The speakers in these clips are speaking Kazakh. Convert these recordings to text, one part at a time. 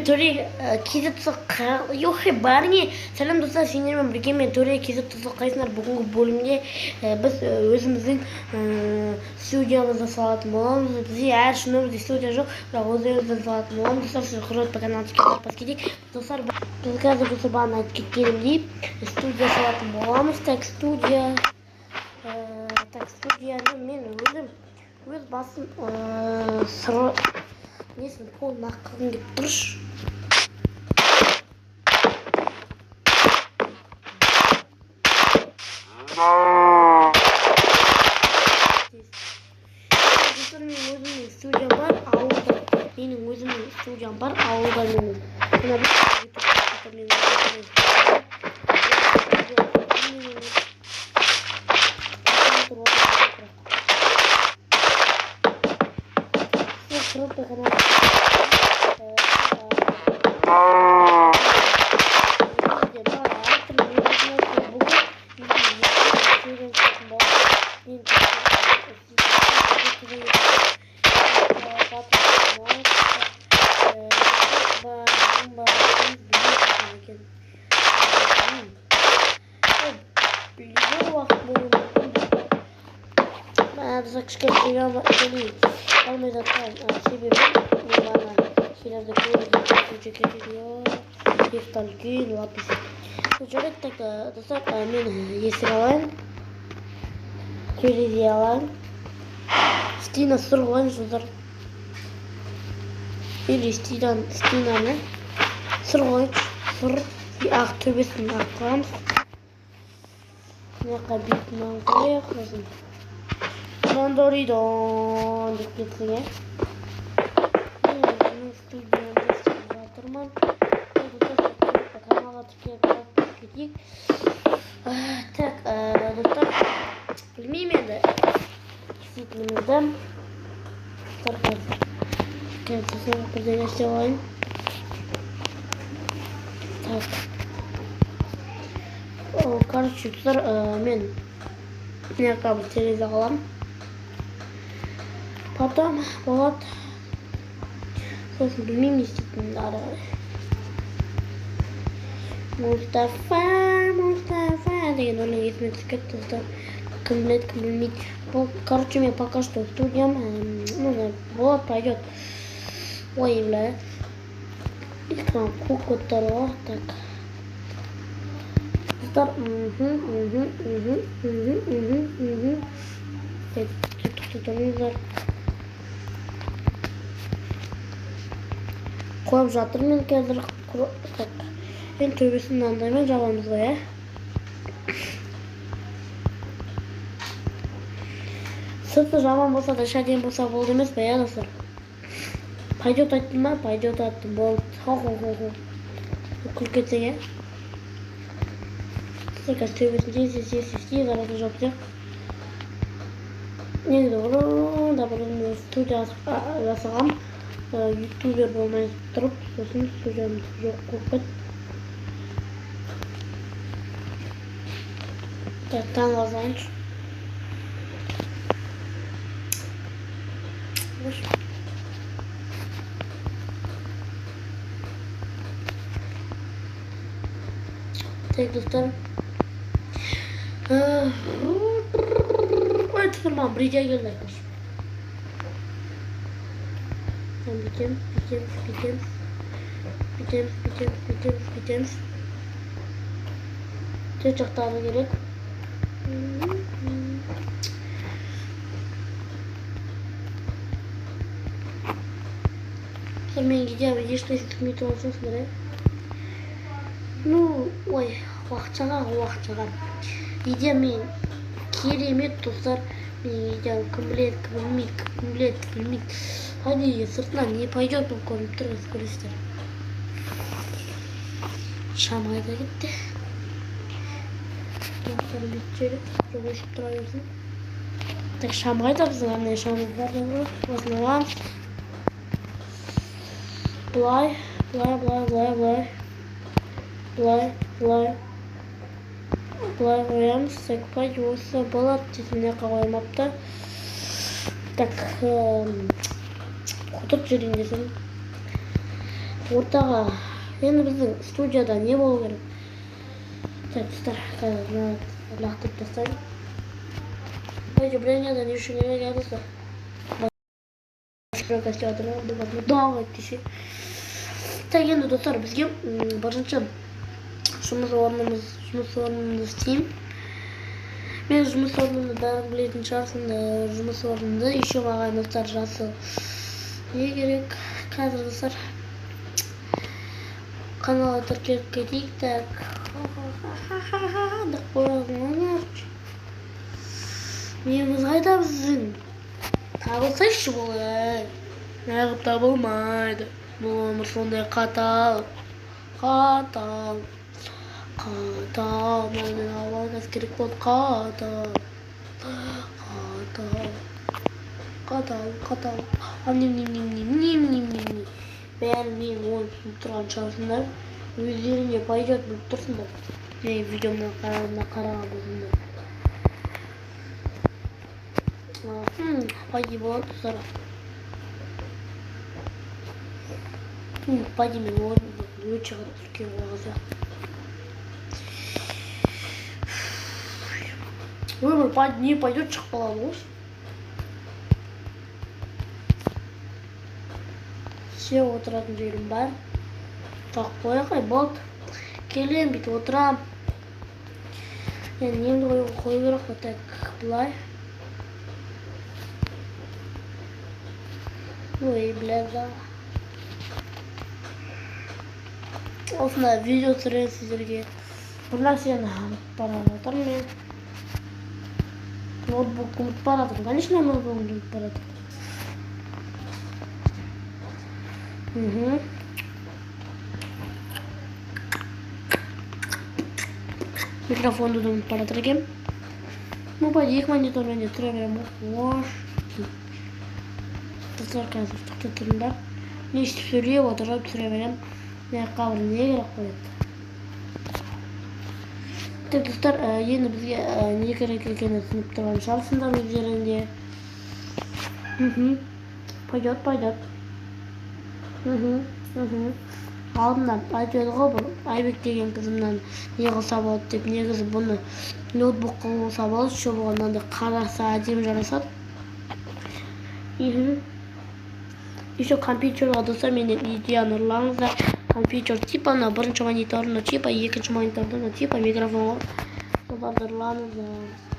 мен төре кезіп тұсақ йохе барни. Сәлем достар, сендермен бірге мен төре кезіп тұсақ қайсынар. Бүгінгі бөлімде біз өзіміздің студиямызды салатын боламыз. Бізде әр шынымызда студия жоқ, бірақ өзімізді салатын боламыз. Достар, сіз құрметті каналдың бас кетейік. Достар, біз қазір достар бағана айтып кеткенімдей студия салатын боламыз. Так, студияны мен өз басым несін қолын аққығын деп тұрыш. Менің өзімнің студиям бар ауылда. Менің өзімнің студиям бар ауылда. Кішкене ұяма алмай жатқан себебі бана хиразда көзі ефталгин лапис. Жарайды, так достар, мен есір алайын, терезе алайын, стена сұр алайын жолдар. Или стенаны сұр алайын, сұр ақ төбесін ақ қыламыз. Мына бетінен қояқ өзім. Дондоридон деп кетсің, Мен студиямда істеп жатырмын. Каналға тіркеліп кетейік. Так, достар, білмеймін енді. Действительно, бірден нәрсе алайын. Так. Короче, достар, мен кабель терезе аламын. Потом болады. Сосын білмеймін не істейтінімді ары қарай. Мустафа деген өлең есіме түсіп кетті, достар. Кім біледі, кім білмейді. Короче, мен пока что студиям. Болады, пойдет. Ой, бля. Экран кукоттар бар. Так. Достар. Тоқтатыңыздар. Қойып жатырмын мен қазір. Мен төбесін мынандаймен жабамыз ғой, Сырты жаман болса да шәден болса болды емес пе, достар? Пойдет айттым ма? Пойдет айттым, болды. Күліп кетсең, Қазір төбесін тез арада жоқ деп. Негізі да бұрын студия жасағам. Ютубер болмай тұрып, сосын студиямды жоқ қойып кет. Таң жазайыншы. Так, достар. Ой, тұрман, бір идея келді айтмаш. Бітеміз. Тек жақтағы керек. Мен идеям ешқайсы түкмейтін олсыңсыңдар, ой, уақытшаға. Идея мен керемет, достар. Мен идеям кім білмейді. Hadi sırtından niye paycı koyup duruyoruz polisler. Şamaya da gitti. Sonra bitecek. Roboşup duruyorsun. Tak Şamaya da bizim anne Şamaya var ya bu. Osman. Blay. Былай қоямыз, сәкпай осы болады тесіне қоймапты. Так, құтырып жүрейін десем. ортаға енді біздің студияда не болу керек? Так, достар, қазір мына лақтырып тастайын. Появление не үшін керек еді достар. Давай десе. Так, енді достар, бізге бірінші жұмыс орнымызды істеймін. Мен жұмыс орнымды бәрін білетін шығарсың. Жұмыс орнымды еще маған достар жасы не керек? Қазір достар каналға тіркеліп кетейік. Так, неміз қайда біздің? Табылсайшы болай. Неғып табылмайды. Бұл өмір сондай қатал. Мәнен алғаныз керек болды. Қатал. Нем. Бәрін мен ойын түсініп тұрған шығарсыңдар. Өздеріне пойдет біліп тұрсыңдар. Мен видеомда қараған болсыңдар. Пойди болады достар. Пойди мен ойын өте үлкен болғыза. Өмір не пойдет шығып қалады ғой. Все отыратын жерім бар. Так, қой болды. Келем бүйтіп отырам. Енді немді қою керек қой. Так, былай. Ой, бляда. Осындай видео түсірген сіздерге. Бір нәрсені ұмытпаған отырмын мен. Ноутбук ұмытпаған жатырмын. Конечно, ноутбук ұмытпаған жатырмын. Микрофонды да ұмытпаған жатыр екен. По екі монитормен де тұра берем. Достар, қазір тықты тұрыңдар. Не істеп сөйлеп отырып тұра берем. Мен қабыр не керек қояды. Так, достар, енді бізге не керек екені түсініп тұрған шығарсыңдар өздерінде. Пойдет. Алдында айтып еді ғой, бұл Айбек деген қызымнан не қылса болады деп. Негізі бұны ноутбук қылса болады, шо болғанда қараса әдемі жарасады. Еще компьютерға достар менен идеяны ұрлаңыздар. Компьютер типа на бірінші мониторына типа, екінші мониторына типа микрофонға. Соларды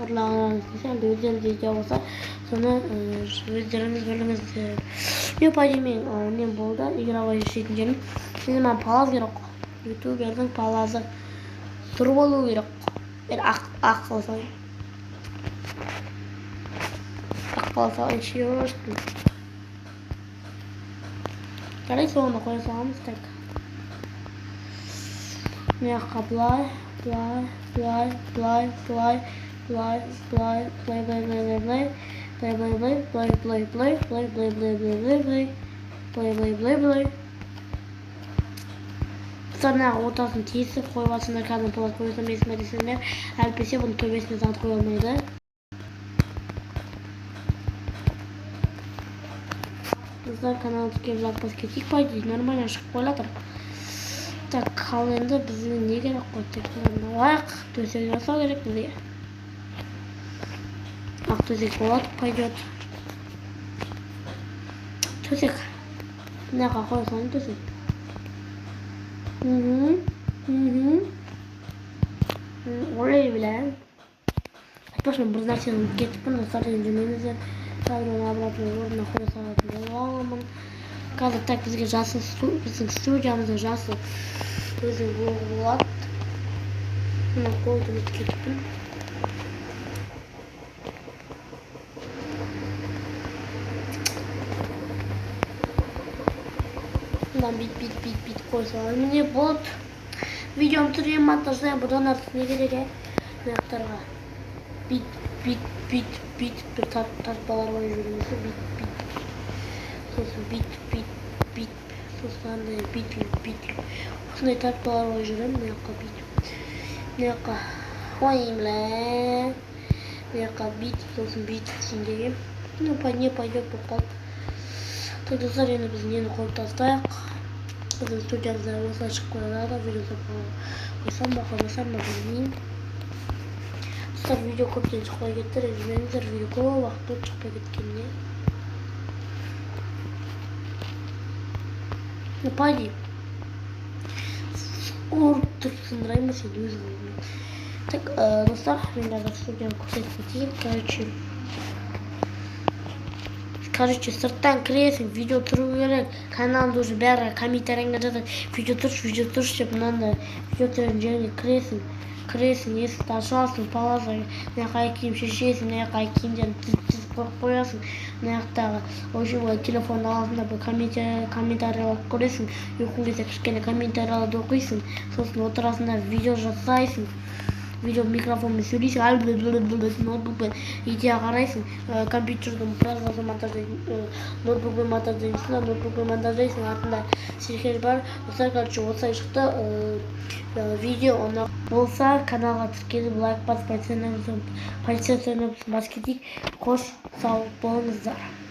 ұрлаңыз десе, өздеріңіз идея болса, соны өздеріңіз біліңіздер. Мен пайдемен нем болды, игровой шетін жерім. Енді маған палаз керек қой. Ютубердің палазы тұр болу керек қой. Мен ақ қылсайын. Ақ қылсайын шеуіштің. Қарай соғында қоя саламыз. Так. Меққа былай. Сарнаға ортасын тесіп қойбасында қазір полат қойсам есіме десіңдер. Әлпесе бұны төбесіне зат қой алмайды. Қыздар каналды кеп жаппас кетейік. Пайды нормально шығып қойлатыр. Так, ал енді біздің не керек қой? Тек аяқ төсек жасау керек бізге. Ақ төсек болады, пойдет. Төсек. Мынақа қойсаң төсек. Олай біләм. Айтпашым, бір нәрсені ұмытып кетіппін, достар, ренжімеңіздер. Қазір оны обратно орнына қоя салатын боламын. Қазір так бізге біздің студиямыздың жасы өзі болады. Мына қойды ұмытып кетіппін. Мындан бит қойсалар. Міне болды. Видеом түсірген монтаждайын. Бұдан артық не керек, мынаяқтарға бит бір тартпалар ой жүрмесі. Сосын бит. Сосын бит. Осындай тартпалар ой жүрем. Мынаяққа бит. Мынаяққа ойымлә. Мынаяққа бит. Сосын бит сендеген. Не пойдет болып қалды. Так, достар, енді біз нені қойып тастайық. біздің студиямызда осылай шығып қойылады. Видеода қойсам ба қоймасам ба білмеймін. Достар, видео көптен шықпай кетті, ренжімеңіздер, видео көп уақыт өтіп шықпай кеткеніне. Напади. Ұрып тұрып сындырайын ба сен өзің білмеймін. Так, достар, мен қазір студияны көрсетіп кетейін. Короче, сырттан кіресің, видео тұру керек. Каналымды уже бәрі комментарияңа жазады. Видео тұршы деп мынандай видео тұрған жеріне кіресің, есікті ашасың, паласың, мына қай киім шешесің, мына қай киімдерін тізіп қоясың, мына жақтағы, в общем, телефонның алдында бір комментарияларды көресің, ұйқың келсе кішкене комментарияларды оқисың, сосын отырасың да видео жасайсың. Видео микрофонмен сөйлейсің, ноутбукпен идея қарайсың, компьютердің біраз монтаждайсың, ноутбукпен монтаждайсың, артында серкеш бар. Осылай, короче, осылай шықты видео. Оны болса каналға тіркеліп лайк басып, подписаться етіп бас кетейік. Қош, сау болыңыздар.